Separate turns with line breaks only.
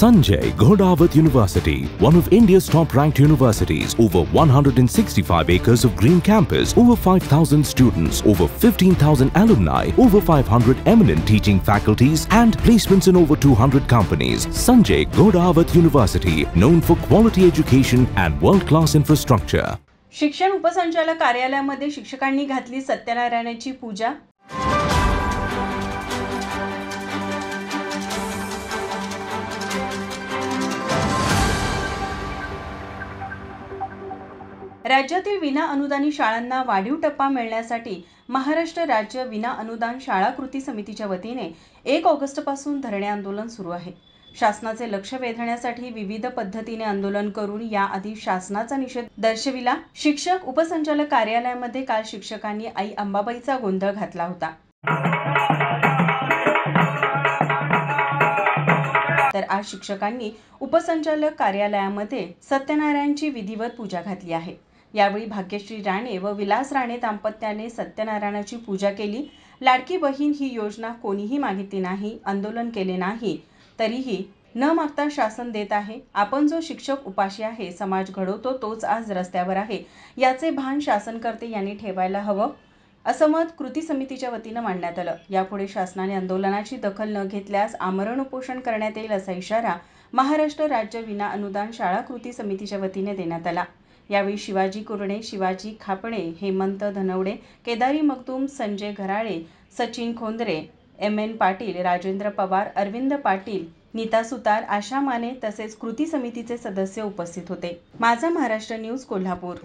Sanjay Ghodawat University, one of India's top-ranked universities, over 165 acres of green campus, over 5,000 students, over 15,000 alumni, over 500 eminent teaching faculties and placements in over 200 companies. Sanjay Ghodawat University, known for quality education and world-class infrastructure.
शिक्षण उपसंचालक कार्यालयामध्ये शिक्षकांनी घातली सत्यनारायणाची पूजा. राज्यातील विना अनुदानी शाळांना वाढीव टप्पा मिळण्यासाठी महाराष्ट्र राज्य विना अनुदान शाळा कृती समितीच्या वतीने 1 ऑगस्टपासून धरणे आंदोलन सुरू आहे. शासनाचे लक्ष वेधण्यासाठी विविध पद्धतीने आंदोलन करून याआधी शासनाचा निषेध दर्शविला. शिक्षक उपसंचालक कार्यालयामध्ये काल शिक्षकांनी आई अंबाबाईचा गोंधळ घातला होता. तर आज शिक्षकांनी उपसंचालक कार्यालयामध्ये सत्यनारायणची विधिवत पूजा घातली आहे. यावेळी भाग्यश्री राणे व विलास राणे दाम्पत्याने सत्यनारायणाची पूजा केली. लाडकी बहीण ही योजना कोणीही मागितली नाही, आंदोलन केले नाही, तरीही न मागता शासन देत आहे. आपण जो शिक्षक उपाशी आहे, समाज घडवतो तोच आज रस्त्यावर आहे, याचे भान शासनकर्ते यांनी ठेवायला हवं, असं मत कृती समितीच्या वतीनं मांडण्यात आलं. यापुढे शासनाने आंदोलनाची दखल न घेतल्यास आमरण उपोषण करण्यात येईल असा इशारा महाराष्ट्र राज्य विना अनुदान शाळा कृती समितीच्या वतीने देण्यात आला. यावेळी शिवाजी कुरणे, शिवाजी खापणे, हेमंत धनवडे, केदारी मगदूम, संजय घराळे, सचिन खोंदरे, एम.एन. पाटील, राजेंद्र पवार, अरविंद पाटील, नीता सुतार, आशा माने तसेच कृती समितीचे सदस्य उपस्थित होते. माझा महाराष्ट्र न्यूज कोल्हापूर.